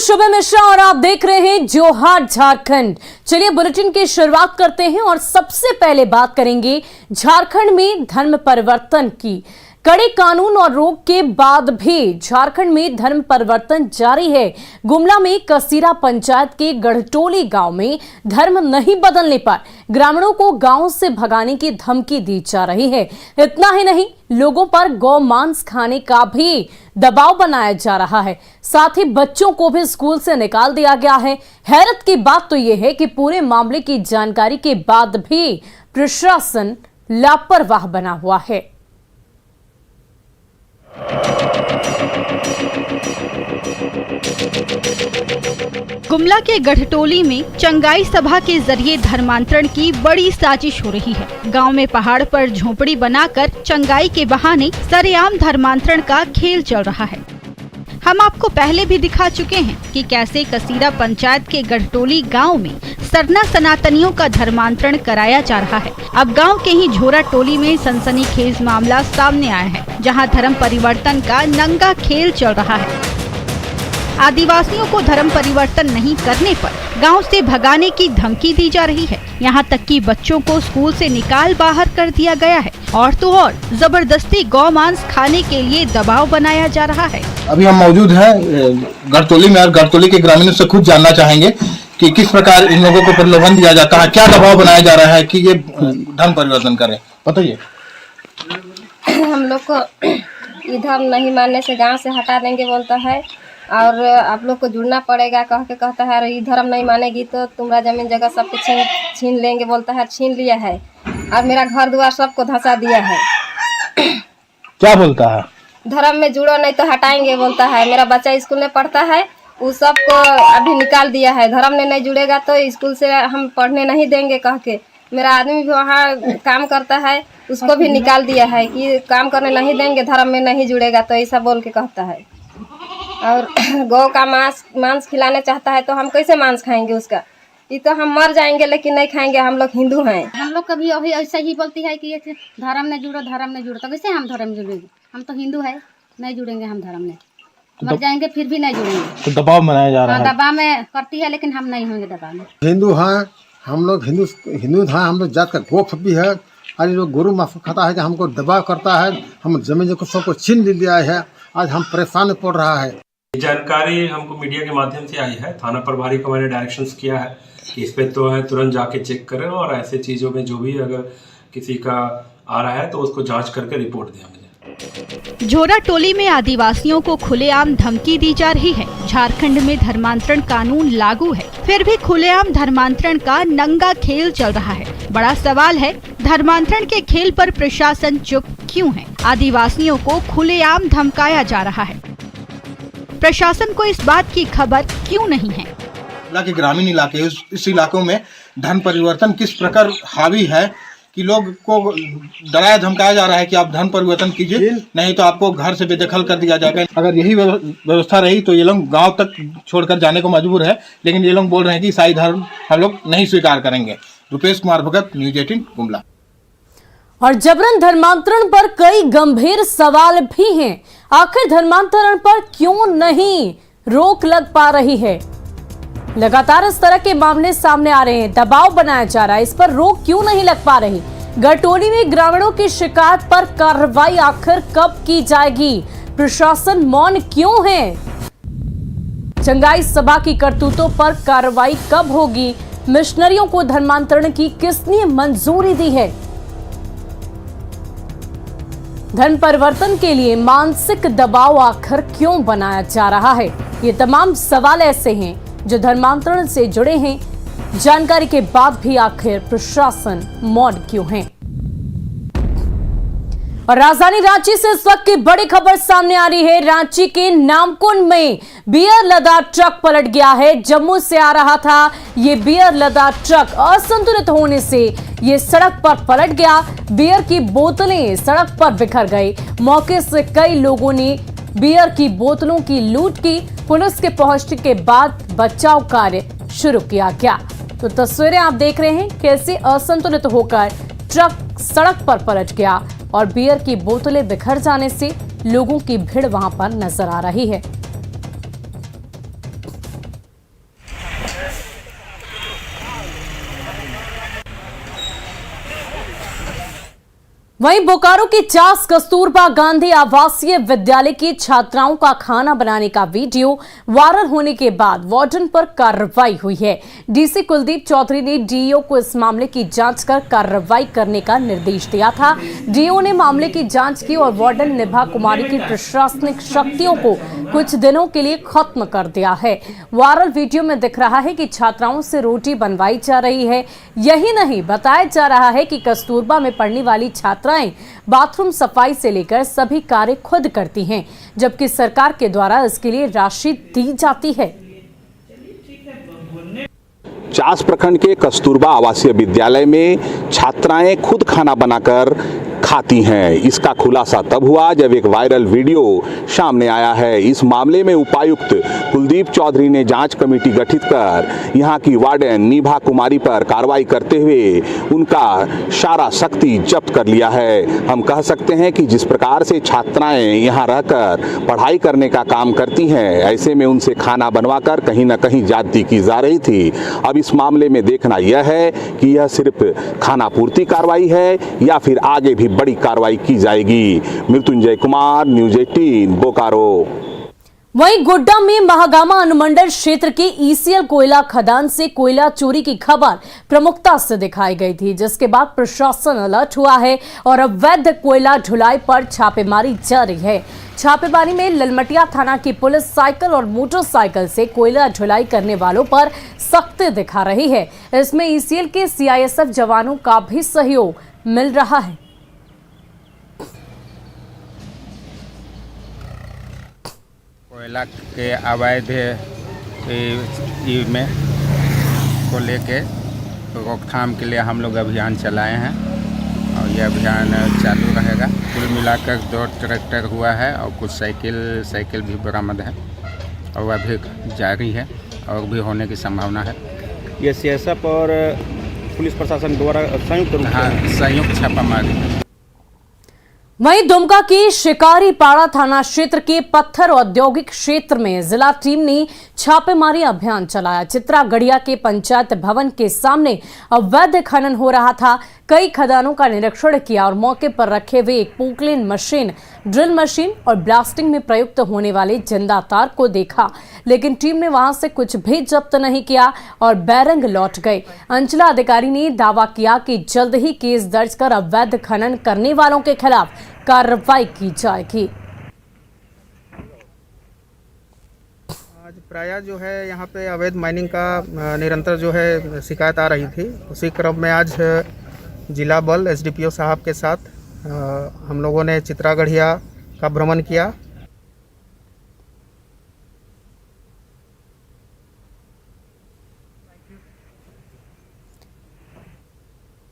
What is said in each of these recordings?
शुभ मिश्रा और आप देख रहे हैं जोहार झारखंड। चलिए बुलेटिन की शुरुआत करते हैं और सबसे पहले बात करेंगे झारखंड में धर्म परिवर्तन की। कड़े कानून और रोक के बाद भी झारखंड में धर्म परिवर्तन जारी है। गुमला में कसीरा पंचायत के गढ़टोली गांव में धर्म नहीं बदलने पर ग्रामीणों को गांव से भगाने की धमकी दी जा रही है। इतना ही नहीं, लोगों पर गौ मांस खाने का भी दबाव बनाया जा रहा है। साथ ही बच्चों को भी स्कूल से निकाल दिया गया है। हैरत की बात तो यह है कि पूरे मामले की जानकारी के बाद भी प्रशासन लापरवाह बना हुआ है। गुमला के गढ़टोली में चंगाई सभा के जरिए धर्मांतरण की बड़ी साजिश हो रही है। गांव में पहाड़ पर झोपड़ी बनाकर चंगाई के बहाने सरेआम धर्मांतरण का खेल चल रहा है। हम आपको पहले भी दिखा चुके हैं कि कैसे कसीरा पंचायत के गढ़टोली गांव में सरना सनातनियों का धर्मांतरण कराया जा रहा है। अब गांव के ही झोरा टोली में सनसनीखेज मामला सामने आया है, जहां धर्म परिवर्तन का नंगा खेल चल रहा है। आदिवासियों को धर्म परिवर्तन नहीं करने पर गांव से भगाने की धमकी दी जा रही है। यहां तक कि बच्चों को स्कूल से निकाल बाहर कर दिया गया है और तो और जबरदस्ती गौ मांस खाने के लिए दबाव बनाया जा रहा है। अभी हम मौजूद हैं गढ़टोली में और गढ़टोली के ग्रामीणों से खुद जानना चाहेंगे कि किस प्रकार इन लोगों को प्रलोभन दिया जाता है, क्या दबाव बनाया जा रहा है कि ये धर्म परिवर्तन करें। बताइए। हम लोग को ये धर्म नहीं मानने से गांव से हटा देंगे बोलता है और आप लोग को जुड़ना पड़ेगा कह के कहता है। और ये धर्म नहीं मानेगी तो तुम्हारा जमीन जगह सब कुछ छीन लेंगे बोलता है। छीन लिया है और मेरा घर द्वार सबको धंसा दिया है। क्या बोलता है? धर्म में जुड़ो नहीं तो हटाएंगे बोलता है। मेरा बच्चा स्कूल में पढ़ता है, उस सबको अभी निकाल दिया है। धर्म में नहीं जुड़ेगा तो स्कूल से हम पढ़ने नहीं देंगे कह के। मेरा आदमी भी वहाँ काम करता है, उसको भी निकाल दिया है कि काम करने नहीं देंगे, धर्म में नहीं जुड़ेगा तो ऐसा बोल के कहता है। और गौ का मांस खिलाने चाहता है तो हम कैसे मांस खाएंगे उसका? ये तो हम मर जाएंगे लेकिन नहीं खाएंगे, हम लोग हिंदू हैं। हम लोग कभी अभी ऐसा ही बोलती है कि ये धर्म में जुड़ो, धर्म में जुड़ो। तो कैसे हम धर्म में जुड़ेंगे? हम तो हिंदू है, नहीं जुड़ेंगे हम धर्म में। मर जाएंगे फिर भी नहीं जुड़ेंगे। तो दबाव बनाया जा रहा है। दबाव में करती है लेकिन हम नहीं होंगे दबाव में। हिंदू हैं हम लोग, हिंदू हैं हम लोग, जात का गोप भी है। और ये लोग गुरु माफ खाता है कि हमको दबाव करता है। हम जमीन को सबको छीन लिया है। आज हम परेशान पड़ रहा है। जानकारी हमको मीडिया के माध्यम से आई है। थाना प्रभारी को मैंने डायरेक्शंस किया है कि इस पे तो है तुरंत जाके चेक करें और ऐसे चीज़ों में जो भी अगर किसी का आ रहा है तो उसको जांच करके रिपोर्ट दें मुझे। झोरा टोली में आदिवासियों को खुलेआम धमकी दी जा रही है। झारखंड में धर्मांतरण कानून लागू है, फिर भी खुलेआम धर्मांतरण का नंगा खेल चल रहा है। बड़ा सवाल है, धर्मांतरण के खेल पर प्रशासन चुप क्यों है? आदिवासियों को खुलेआम धमकाया जा रहा है, प्रशासन को इस बात की खबर क्यों नहीं है? के ग्रामीण इलाके इस इलाकों में धर्म परिवर्तन किस प्रकार हावी है कि लोग को डराया धमकाया जा रहा है कि आप धर्म परिवर्तन कीजिए, नहीं तो आपको घर से बेदखल कर दिया जाएगा। अगर यही व्यवस्था रही तो ये लोग गांव तक छोड़कर जाने को मजबूर है, लेकिन ये लोग बोल रहे हैं कि ईसाई धर्म हम लोग नहीं स्वीकार करेंगे। रुपेश कुमार भगत, न्यूज़ 18 गुमला। और जबरन धर्मांतरण पर कई गंभीर सवाल भी हैं। आखिर धर्मांतरण पर क्यों नहीं रोक लग पा रही है? लगातार इस तरह के मामले सामने आ रहे हैं, दबाव बनाया जा रहा है, इस पर रोक क्यों नहीं लग पा रही? गढ़टोली में ग्रामीणों की शिकायत पर कार्रवाई आखिर कब की जाएगी? प्रशासन मौन क्यों है? चंगाई सभा की करतूतों पर कार्रवाई कब होगी? मिशनरियों को धर्मांतरण की किसने मंजूरी दी है? धर्म परिवर्तन के लिए मानसिक दबाव आखिर क्यों बनाया जा रहा है? ये तमाम सवाल ऐसे हैं जो धर्मांतरण से जुड़े हैं। जानकारी के बाद भी आखिर प्रशासन मौन क्यों है? और राजधानी रांची से इस वक्त की बड़ी खबर सामने आ रही है। रांची के नामकुंड में बियर लदा ट्रक पलट गया है। जम्मू से आ रहा था ये बियर लदा ट्रक, असंतुलित होने से ये सड़क पर पलट गया। बियर की बोतलें सड़क पर बिखर गई। मौके से कई लोगों ने बियर की बोतलों की लूट की। पुलिस के पहुंचने के बाद बचाव कार्य शुरू किया गया। तो तस्वीरें आप देख रहे हैं कैसे असंतुलित होकर ट्रक सड़क पर पलट गया और बियर की बोतलें बिखर जाने से लोगों की भीड़ वहां पर नजर आ रही है। वहीं बोकारो के चास कस्तूरबा गांधी आवासीय विद्यालय की छात्राओं का खाना बनाने का वीडियो वायरल होने के बाद वार्डन पर कार्रवाई हुई है। डीसी कुलदीप चौधरी ने डीईओ को इस मामले की जांच कर कार्रवाई करने का निर्देश दिया था। डीईओ ने मामले की जांच की और वार्डन निभा कुमारी की प्रशासनिक शक्तियों को कुछ दिनों के लिए खत्म कर दिया है। वायरल वीडियो में दिख रहा है कि छात्राओं से रोटी बनवाई जा रही है। यही नहीं, बताया जा रहा है कि कस्तूरबा में पढ़ने वाली छात्राएं बाथरूम सफाई से लेकर सभी कार्य खुद करती हैं, जबकि सरकार के द्वारा इसके लिए राशि दी जाती है। चास प्रखंड के कस्तूरबा आवासीय विद्यालय में छात्राएं खुद खाना बनाकर खाती हैं। इसका खुलासा तब हुआ जब एक वायरल वीडियो सामने आया है। इस मामले में उपायुक्त कुलदीप चौधरी ने जांच कमेटी गठित कर यहां की वार्डन निभा कुमारी पर कार्रवाई करते हुए उनका सारा शक्ति जब्त कर लिया है। हम कह सकते हैं कि जिस प्रकार से छात्राएं यहां रहकर पढ़ाई करने का काम करती हैं, ऐसे में उनसे खाना बनवाकर कहीं न कहीं ज्यादती की जा रही थी। अब इस मामले में देखना यह है कि यह सिर्फ खाना पूर्ति कार्रवाई है या फिर आगे भी बड़ी कार्रवाई की जाएगी। मृत्युंजय कुमार, न्यूज़ 18 बोकारो। वहीं गोड्डा में महागामा अनुमंडल क्षेत्र के ईसीएल कोयला खदान से कोयला चोरी की खबर प्रमुखता से दिखाई गई थी, जिसके बाद प्रशासन अलर्ट हुआ है और अवैध कोयला ढुलाई पर छापेमारी जारी है। छापेमारी में ललमटिया थाना की पुलिस साइकिल और मोटरसाइकिल से कोयला ढुलाई करने वालों पर सख्ती दिखा रही है। इसमें ईसीएल के सीआईएसएफ जवानों का भी सहयोग मिल रहा है। कोयला के अवैध में को लेके रोकथाम के लिए हम लोग अभियान चलाए हैं और ये अभियान चालू रहेगा। कुल मिलाकर 2 ट्रैक्टर हुआ है और कुछ साइकिल भी बरामद है और वह भी जारी है और भी होने की संभावना है। ये सीएसएफ और पुलिस प्रशासन द्वारा संयुक्त छापामारी। वहीं दुमका की शिकारीपाड़ा थाना क्षेत्र के पत्थर औद्योगिक क्षेत्र में जिला टीम ने छापेमारी अभियान चलाया। चित्रा गढ़िया के पंचायत भवन के सामने अवैध खनन हो रहा था। कई खदानों का निरीक्षण किया और मौके पर रखे हुए एक पोकलेन मशीन, ड्रिल मशीन और ब्लास्टिंग में प्रयुक्त होने वाले जिंदा तार को देखा, लेकिन टीम ने वहां से कुछ भी जब्त नहीं किया और बैरंग लौट गए। अंचला अधिकारी ने दावा किया कि जल्द ही केस दर्ज कर अवैध खनन करने वालों के खिलाफ कार्रवाई की जाएगी। आज प्रायः जो है यहाँ पे अवैध माइनिंग का निरंतर जो है शिकायत आ रही थी। उसी क्रम में आज जिला बल एसडीपीओ साहब के साथ हम लोगों ने चित्रा गढ़िया का भ्रमण किया।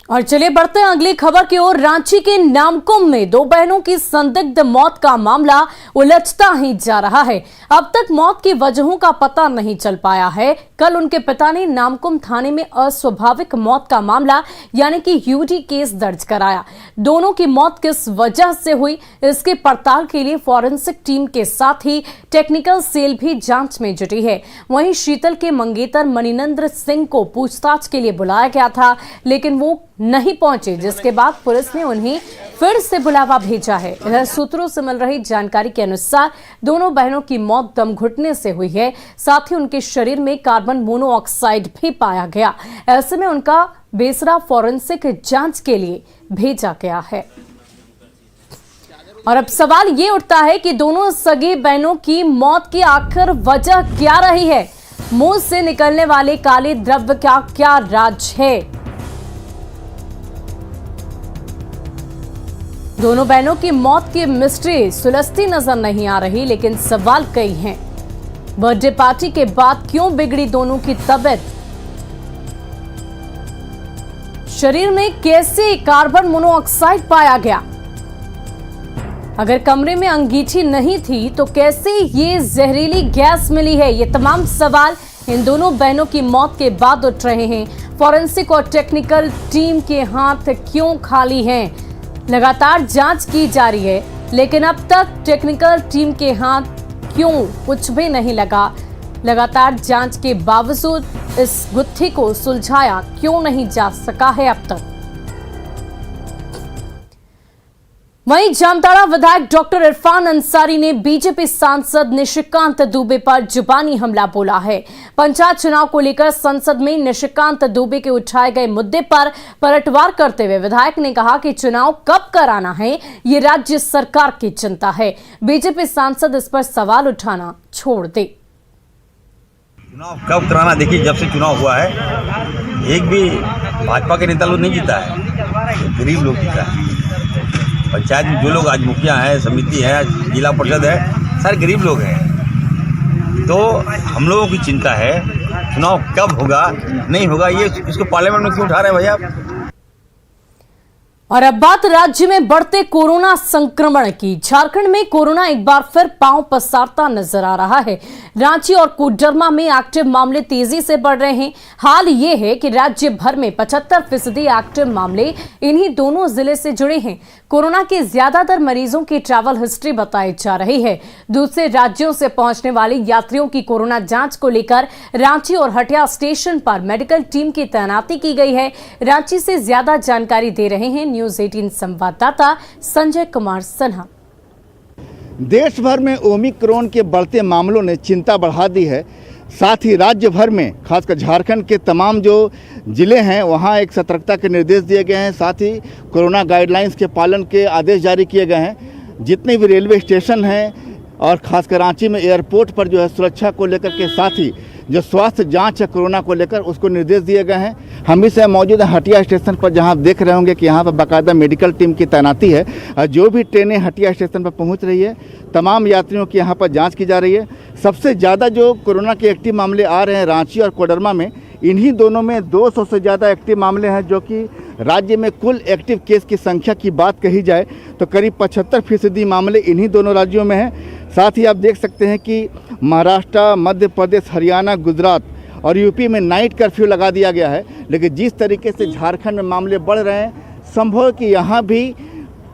और चलिए बढ़ते हैं अगली खबर की ओर। रांची के नामकुम में 2 बहनों की संदिग्ध मौत का मामला उलझता ही जा रहा है। अब तक मौत की वजहों का पता नहीं चल पाया है। कल उनके पिता ने नामकुम थाने में अस्वाभाविक मौत का मामला यानी कि यूडी केस दर्ज कराया। दोनों की मौत किस वजह से हुई, इसके पड़ताल के लिए फॉरेंसिक टीम के साथ ही टेक्निकल सेल भी जांच में जुटी है। वहीं शीतल के मंगेतर मणिनंद्र सिंह को पूछताछ के लिए बुलाया गया था, लेकिन वो नहीं पहुंचे, जिसके बाद पुलिस ने उन्हें फिर से बुलावा भेजा है। इधर सूत्रों से मिल रही जानकारी के अनुसार दोनों बहनों की मौत दम घुटने से हुई है। साथ ही उनके शरीर में कार्बन मोनोऑक्साइड भी पाया गया। ऐसे में उनका बेसरा फॉरेंसिक जांच के लिए भेजा गया है। और अब सवाल ये उठता है कि दोनों सगी बहनों की मौत की आखिर वजह क्या रही है? मुंह से निकलने वाले काले द्रव्य का क्या राज है? दोनों बहनों की मौत की मिस्ट्री सुलझती नजर नहीं आ रही, लेकिन सवाल कई हैं। बर्थडे पार्टी के बाद क्यों बिगड़ी दोनों की तबीयत? शरीर में कैसे कार्बन मोनोऑक्साइड पाया गया? अगर कमरे में अंगीठी नहीं थी तो कैसे ये जहरीली गैस मिली है? ये तमाम सवाल इन दोनों बहनों की मौत के बाद उठ रहे हैं। फॉरेंसिक और टेक्निकल टीम के हाथ क्यों खाली हैं? लगातार जांच की जा रही है, लेकिन अब तक टेक्निकल टीम के हाथ क्यों कुछ भी नहीं लगा? लगातार जांच के बावजूद इस गुत्थी को सुलझाया क्यों नहीं जा सका है अब तक? वहीं जामताड़ा विधायक डॉक्टर इरफान अंसारी ने बीजेपी सांसद निशिकांत दुबे पर जुबानी हमला बोला है। पंचायत चुनाव को लेकर संसद में निशिकांत दुबे के उठाए गए मुद्दे पर पलटवार करते हुए विधायक ने कहा कि चुनाव कब कराना है ये राज्य सरकार की चिंता है, बीजेपी सांसद इस पर सवाल उठाना छोड़ दे। चुनाव कब कराना, देखिए जब से चुनाव हुआ है एक भी भाजपा के नेता लोग नहीं जीता है, गरीब लोग जीता है। पंचायत में जो लोग आज मुखिया है, समिति है, जिला परिषद है, सारे गरीब लोग हैं। तो हम लोगों की चिंता है चुनाव कब होगा नहीं होगा, ये इसको पार्लियामेंट में क्यों उठा रहे हैं भैया। और अब बात राज्य में बढ़ते कोरोना संक्रमण की। झारखंड में कोरोना एक बार फिर पांव पसारता नजर आ रहा है। रांची और कोडरमा में एक्टिव मामले तेजी से बढ़ रहे हैं। हाल ये है कि राज्य भर में 75% एक्टिव मामले इन्हीं दोनों जिले से जुड़े हैं। कोरोना के ज्यादातर मरीजों की ट्रैवल हिस्ट्री बताई जा रही है। दूसरे राज्यों से पहुंचने वाले यात्रियों की कोरोना जांच को लेकर रांची और हटिया स्टेशन पर मेडिकल टीम की तैनाती की गई है। रांची से ज्यादा जानकारी दे रहे हैं न्यूज 18 संवाददाता संजय कुमार सिन्हा। देश भर में ओमिक्रॉन के बढ़ते मामलों ने चिंता बढ़ा दी है। साथ ही राज्य भर में खासकर झारखंड के तमाम जो जिले हैं वहां एक सतर्कता के निर्देश दिए गए हैं। साथ ही कोरोना गाइडलाइंस के पालन के आदेश जारी किए गए हैं। जितने भी रेलवे स्टेशन हैं और खासकर रांची में एयरपोर्ट पर जो है सुरक्षा को लेकर के साथ ही जो स्वास्थ्य जांच है कोरोना को लेकर उसको निर्देश दिए गए हैं। हम इस मौजूद हटिया स्टेशन पर जहां आप देख रहे होंगे कि यहां पर बाकायदा मेडिकल टीम की तैनाती है। जो भी ट्रेनें हटिया स्टेशन पर पहुंच रही है तमाम यात्रियों की यहां पर जांच की जा रही है। सबसे ज़्यादा जो कोरोना के एक्टिव मामले आ रहे हैं रांची और कोडरमा में, इन्हीं दोनों में 200 से ज़्यादा एक्टिव मामले हैं, जो कि राज्य में कुल एक्टिव केस की संख्या की बात कही जाए तो करीब 75% मामले इन्हीं दोनों राज्यों में हैं। साथ ही आप देख सकते हैं कि महाराष्ट्र, मध्य प्रदेश, हरियाणा, गुजरात और यूपी में नाइट कर्फ्यू लगा दिया गया है। लेकिन जिस तरीके से झारखंड में मामले बढ़ रहे हैं, संभव है कि यहाँ भी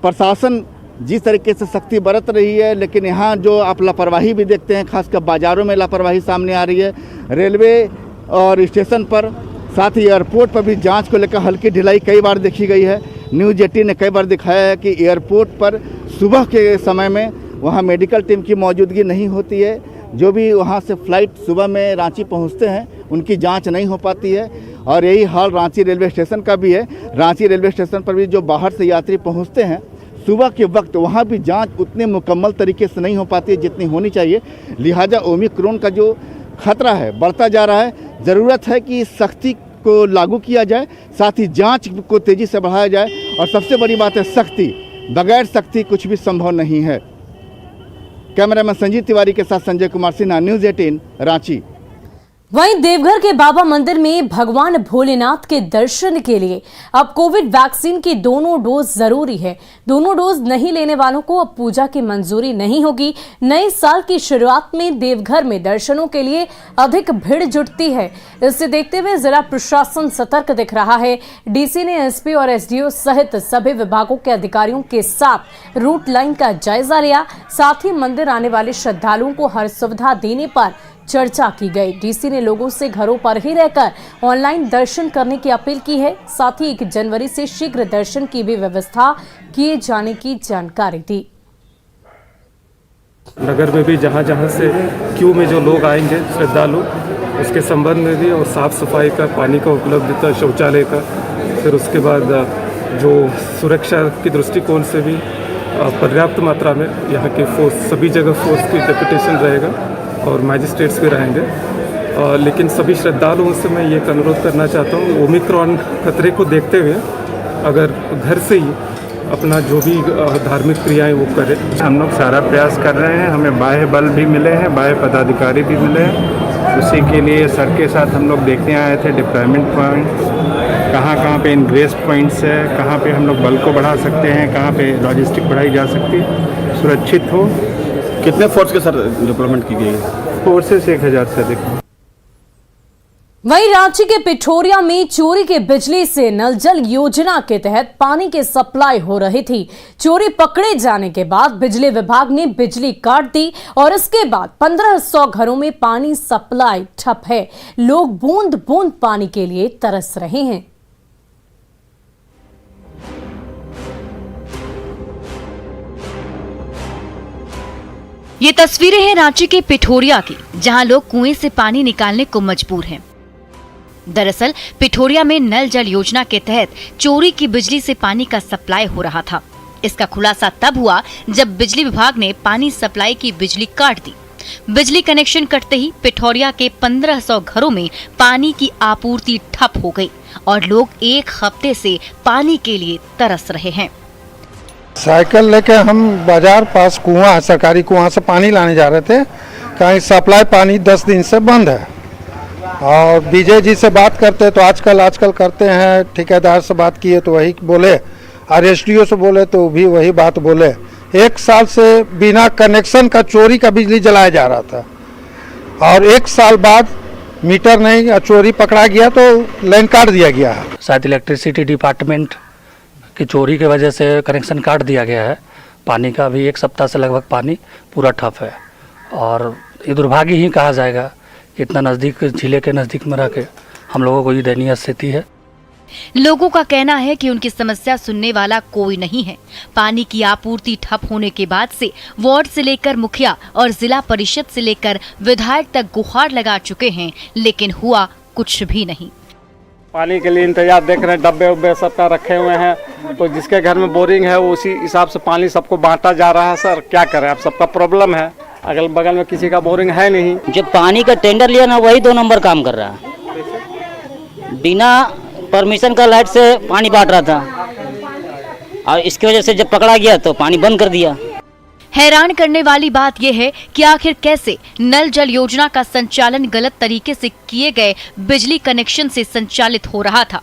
प्रशासन जिस तरीके से सख्ती बरत रही है, लेकिन यहाँ जो आप लापरवाही भी देखते हैं, खासकर बाज़ारों में लापरवाही सामने आ रही है। रेलवे और स्टेशन पर, साथ ही एयरपोर्ट पर भी जांच को लेकर हल्की ढिलाई कई बार देखी गई है। न्यूज़ 18 ने कई बार दिखाया है कि एयरपोर्ट पर सुबह के समय में वहाँ मेडिकल टीम की मौजूदगी नहीं होती है। जो भी वहाँ से फ़्लाइट सुबह में रांची पहुँचते हैं उनकी जांच नहीं हो पाती है। और यही हाल रांची रेलवे स्टेशन का भी है। रांची रेलवे स्टेशन पर भी जो बाहर से यात्री पहुँचते हैं सुबह के वक्त, वहाँ भी जांच उतने मुकम्मल तरीके से नहीं हो पाती है जितनी होनी चाहिए। लिहाजा ओमिक्रॉन का जो खतरा है बढ़ता जा रहा है। ज़रूरत है कि सख्ती को लागू किया जाए, साथ ही जांच को तेज़ी से बढ़ाया जाए। और सबसे बड़ी बात है सख्ती, बगैर सख्ती कुछ भी संभव नहीं है। कैमरामैन संजीव तिवारी के साथ संजय कुमार सिन्हा, न्यूज़ 18 रांची। वहीं देवघर के बाबा मंदिर में भगवान भोलेनाथ के दर्शन के लिए अब कोविड वैक्सीन की दोनों डोज जरूरी है। दोनों डोज नहीं लेने वालों को अब पूजा की मंजूरी नहीं होगी। नए साल की शुरुआत में देवघर में दर्शनों के लिए अधिक भीड़ जुटती है। इसे देखते हुए जिला प्रशासन सतर्क दिख रहा है। डीसी ने एसपी और एसडीओ सहित सभी विभागों के अधिकारियों के साथ रूट लाइन का जायजा लिया। साथ ही मंदिर आने वाले श्रद्धालुओं को हर सुविधा देने पर चर्चा की गई। डीसी ने लोगों से घरों पर ही रहकर ऑनलाइन दर्शन करने की अपील की है। साथ ही 1 जनवरी से शीघ्र दर्शन की भी व्यवस्था किए जाने की जानकारी दी। नगर में भी जहां जहां से क्यू में जो लोग आएंगे श्रद्धालु, उसके संबंध में भी, और साफ सफाई का, पानी का उपलब्धता, शौचालय का, फिर उसके बाद जो सुरक्षा की दृष्टिकोण से भी पर्याप्त मात्रा में यहाँ के फोर्स, सभी जगह फोर्स की डेपुटेशन रहेगा और मैजिस्ट्रेट्स भी रहेंगे। लेकिन सभी श्रद्धालुओं से मैं ये अनुरोध करना चाहता हूँ, ओमिक्रॉन खतरे को देखते हुए अगर घर से ही अपना जो भी धार्मिक क्रियाएं वो करें। हम लोग सारा प्रयास कर रहे हैं। हमें बाह्य बल भी मिले हैं, बाह्य पदाधिकारी भी मिले हैं। उसी के लिए सर के साथ हम लोग देखने आए थे डिप्लॉयमेंट पॉइंट, कहाँ पे इनग्रेस पॉइंट्स है, कहाँ पे हम लोग बल को बढ़ा सकते हैं, कहाँ पे लॉजिस्टिक बढ़ाई जा सकती है, सुरक्षित हो। कितने फोर्स के सर डिप्लॉयमेंट की गई है? फोर्सेस 1000 से अधिक। वहीं रांची के पिठोरिया में चोरी के बिजली से नल जल योजना के तहत पानी की सप्लाई हो रही थी। चोरी पकड़े जाने के बाद बिजली विभाग ने बिजली काट दी और इसके बाद 1500 घरों में पानी सप्लाई ठप है। लोग बूंद बूंद पानी के लिए तरस रहे हैं। ये तस्वीरें हैं रांची के पिठोरिया की, जहां लोग कुएं से पानी निकालने को मजबूर हैं। दरअसल पिठोरिया में नल जल योजना के तहत चोरी की बिजली से पानी का सप्लाई हो रहा था। इसका खुलासा तब हुआ जब बिजली विभाग ने पानी सप्लाई की बिजली काट दी। बिजली कनेक्शन कटते ही पिठोरिया के 1500 घरों में पानी की आपूर्ति ठप हो गई और लोग एक हफ्ते से पानी के लिए तरस रहे हैं। साइकिल लेके हम बाजार पास कुआं है, सरकारी कुआं से पानी लाने जा रहे थे। कहीं सप्लाई पानी 10 दिन से बंद है और विजय जी से बात करते तो आजकल करते हैं। ठेकेदार से बात किए तो वही बोले, और एसडीओ से बोले तो भी वही बात बोले। 1 साल से बिना कनेक्शन का चोरी का बिजली जलाया जा रहा था और 1 साल बाद मीटर नहीं, चोरी पकड़ा गया तो लाइन काट दिया गया है। शायद इलेक्ट्रिसिटी डिपार्टमेंट की चोरी की वजह से कनेक्शन काट दिया गया है। पानी का भी 1 सप्ताह से लगभग पानी पूरा ठप है और ये दुर्भाग्य ही कहा जाएगा। इतना नज़दीक, जिले के नज़दीक में रह के हम लोगों को ये दयनीय स्थिति है। लोगों का कहना है कि उनकी समस्या सुनने वाला कोई नहीं है। पानी की आपूर्ति ठप होने के बाद से वार्ड से लेकर मुखिया और जिला परिषद से लेकर विधायक तक गुहार लगा चुके हैं, लेकिन हुआ कुछ भी नहीं। पानी के लिए इंतजार देख रहे हैं, डब्बे उब्बे सबका रखे हुए हैं, तो जिसके घर में बोरिंग है वो उसी हिसाब से पानी सबको बांटा जा रहा है। सर क्या करें, अब सबका प्रॉब्लम है। अगल बगल में किसी का बोरिंग है नहीं। जो पानी का टेंडर लिया ना वही 2 नंबर काम कर रहा है। बिना परमिशन का लाइट से पानी बांट रहा था और इसकी वजह से जब पकड़ा गया तो पानी बंद कर दिया। हैरान करने वाली बात यह है कि आखिर कैसे नल जल योजना का संचालन गलत तरीके से किए गए बिजली कनेक्शन से संचालित हो रहा था।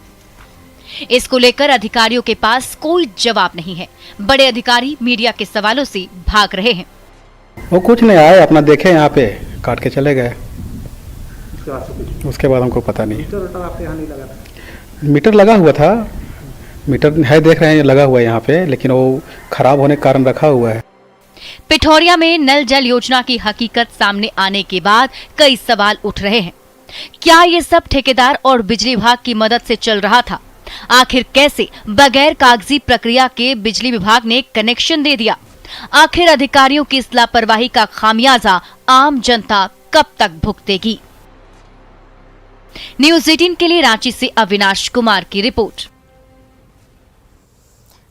इसको लेकर अधिकारियों के पास कोई जवाब नहीं है। बड़े अधिकारी मीडिया के सवालों से भाग रहे हैं। वो कुछ नहीं आए, अपना देखे यहाँ पे काट के चले गए। उसके बाद हमको पता नहीं। मीटर लगा हुआ था, मीटर है देख रहे हैं लगा हुआ है यहाँ पे, लेकिन वो खराब होने के कारण रखा हुआ है। पिठोरिया में नल जल योजना की हकीकत सामने आने के बाद कई सवाल उठ रहे हैं। क्या ये सब ठेकेदार और बिजली विभाग की मदद से चल रहा था? आखिर कैसे बगैर कागजी प्रक्रिया के बिजली विभाग ने कनेक्शन दे दिया? आखिर अधिकारियों की इस लापरवाही का खामियाजा आम जनता कब तक भुगतेगी? न्यूज़ 18 के लिए रांची से अविनाश कुमार की रिपोर्ट।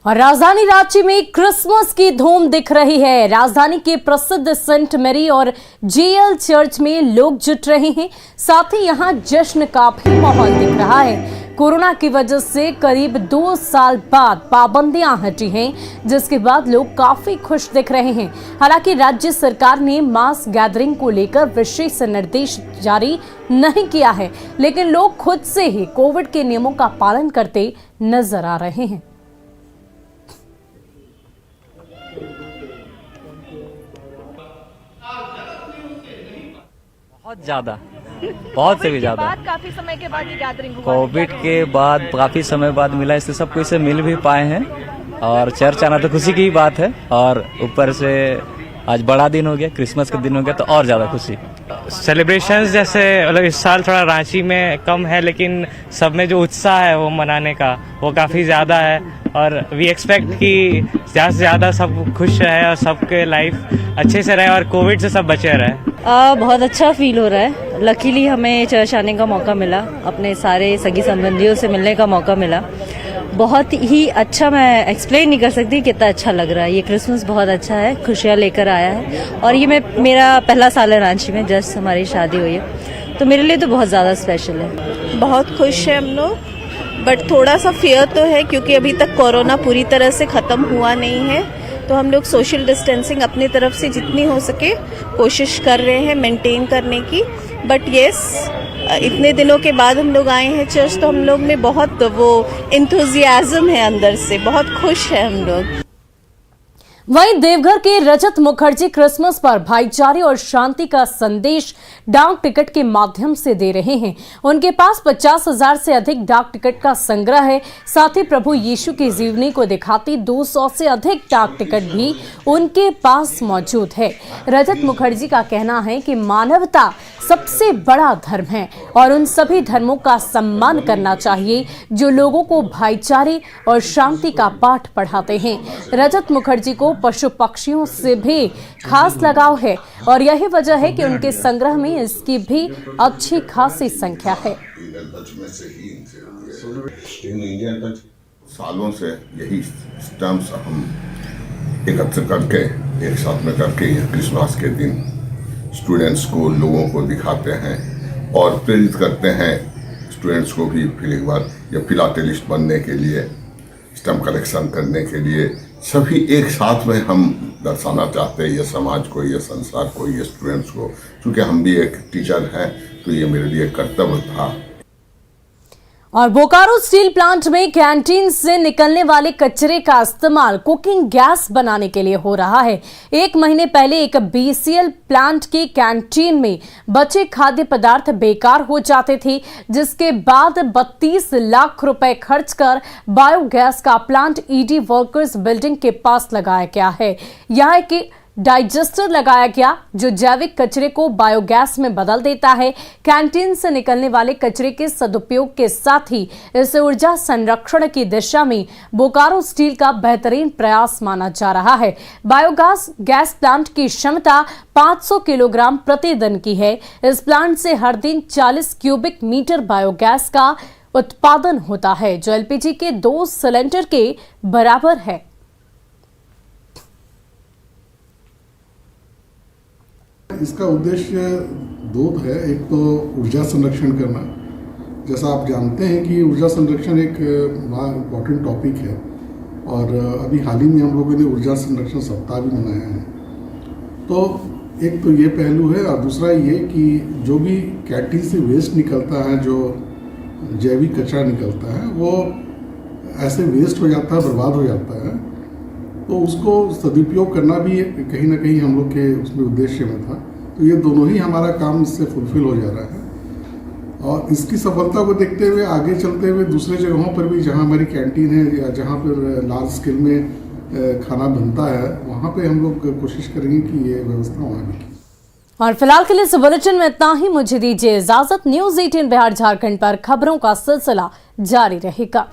और राजधानी रांची में क्रिसमस की धूम दिख रही है। राजधानी के प्रसिद्ध सेंट मैरी और जेएल चर्च में लोग जुट रहे हैं, साथ ही यहां जश्न का भी माहौल दिख रहा है। कोरोना की वजह से करीब 2 साल बाद पाबंदियां हटी हैं, जिसके बाद लोग काफी खुश दिख रहे हैं। हालांकि राज्य सरकार ने मास गैदरिंग को लेकर विशेष निर्देश जारी नहीं किया है, लेकिन लोग खुद से ही कोविड के नियमों का पालन करते नजर आ रहे हैं। बहुत से भी ज्यादा काफी समय के बाद ये गैदरिंग हुआ। कोविड के बाद काफी समय बाद मिला, इससे सब कोई से मिल भी पाए हैं और चर्च आना तो खुशी की ही बात है। और ऊपर से आज बड़ा दिन हो गया, क्रिसमस का दिन हो गया, तो और ज्यादा खुशी। सेलिब्रेशंस जैसे मतलब इस साल थोड़ा रांची में कम है, लेकिन सब में जो उत्साह है वो मनाने का वो काफ़ी ज़्यादा है। और वी एक्सपेक्ट कि ज़्यादा से ज़्यादा सब खुश रहे और सबके लाइफ अच्छे से रहे और कोविड से सब बचे रहे। बहुत अच्छा फील हो रहा है। लकीली हमें चर्च आने का मौका मिला, अपने सारे सगी संबंधियों से मिलने का मौका मिला। बहुत ही अच्छा, मैं एक्सप्लेन नहीं कर सकती कितना अच्छा लग रहा है। ये क्रिसमस बहुत अच्छा है, खुशियाँ लेकर आया है। और ये मेरा पहला साल है रांची में, जस्ट हमारी शादी हुई है, तो मेरे लिए तो बहुत ज़्यादा स्पेशल है। बहुत खुश है हम लोग, बट थोड़ा सा फियर तो है क्योंकि अभी तक कोरोना पूरी तरह से ख़त्म हुआ नहीं है। तो हम लोग सोशल डिस्टेंसिंग अपनी तरफ से जितनी हो सके कोशिश कर रहे हैं मेंटेन करने की। बट येस, इतने दिनों के बाद हम लोग आए हैं चर्च, तो हम लोग में बहुत वो एंथुजियाज्म है अंदर से, बहुत खुश है हम लोग। वहीं देवघर के रजत मुखर्जी क्रिसमस पर भाईचारे और शांति का संदेश डाक टिकट के माध्यम से दे रहे हैं। उनके पास 50,000 से अधिक डाक टिकट का संग्रह है। साथ ही प्रभु यीशु की जीवनी को दिखाती 200 से अधिक डाक टिकट भी उनके पास मौजूद है। रजत मुखर्जी का कहना है कि मानवता सबसे बड़ा धर्म है और उन सभी धर्मों का सम्मान करना चाहिए जो लोगों को भाईचारे और शांति का पाठ पढ़ाते हैं। रजत मुखर्जी को पशु पक्षियों से भी खास लगाव है और यही वजह है कि उनके संग्रह में इसकी भी अच्छी खासी संख्या है। सालों से यही स्टैम्प्स हम एकत्र करके एक साथ में करके क्रिसमस के दिन स्टूडेंट्स को, लोगों को दिखाते हैं और प्रेरित करते हैं स्टूडेंट्स को भी फिर एक बार या फिलाटेलिस्ट बनने के लिए, स्टैम्प कलेक्शन करने के लिए सभी एक साथ में हम दर्शाना चाहते हैं ये समाज को, ये संसार को, ये स्टूडेंट्स को। क्योंकि हम भी एक टीचर हैं तो ये मेरे लिए कर्तव्य था। और बोकारो स्टील प्लांट में कैंटीन से निकलने वाले कचरे का इस्तेमाल कुकिंग गैस बनाने के लिए हो रहा है। 1 महीने पहले एक BCL प्लांट की कैंटीन में बचे खाद्य पदार्थ बेकार हो जाते थे, जिसके बाद 32 लाख रुपए खर्च कर बायोगैस का प्लांट ED वर्कर्स बिल्डिंग के पास लगाया गया है। यहाँ के डाइजेस्टर लगाया गया जो जैविक कचरे को बायोगैस में बदल देता है। कैंटीन से निकलने वाले कचरे के सदुपयोग के साथ ही इसे ऊर्जा संरक्षण की दिशा में बोकारो स्टील का बेहतरीन प्रयास माना जा रहा है। बायोगैस गैस प्लांट की क्षमता 500 किलोग्राम प्रतिदिन की है। इस प्लांट से हर दिन 40 क्यूबिक मीटर बायोगैस का उत्पादन होता है, जो LPG के 2 सिलेंडर के बराबर है। इसका उद्देश्य 2 है। एक तो ऊर्जा संरक्षण करना, जैसा आप जानते हैं कि ऊर्जा संरक्षण एक बड़ा इम्पोर्टेंट टॉपिक है और अभी हाल ही में हम लोगों ने ऊर्जा संरक्षण सप्ताह भी मनाया है। तो एक तो ये पहलू है और दूसरा ये कि जो भी कैंटीन से वेस्ट निकलता है, जो जैविक कचरा निकलता है, वो ऐसे वेस्ट हो जाता है, बर्बाद हो जाता है। तो उसको सदुपयोग करना भी कहीं ना कहीं हम लोग के उसमें उद्देश्य में था। तो ये दोनों ही हमारा काम इससे फुलफिल हो जा रहा है और इसकी सफलता को देखते हुए आगे चलते हुए दूसरे जगहों पर भी जहां हमारी कैंटीन है या जहां पर लार्ज स्केल में खाना बनता है, वहां पे हम लोग कोशिश करेंगे कि ये व्यवस्था वहाँ भी। और फिलहाल के लिए इस बुलेटिन में इतना ही। मुझे दीजिए इजाजत। न्यूज़ 18 बिहार झारखंड पर खबरों का सिलसिला जारी रहेगा।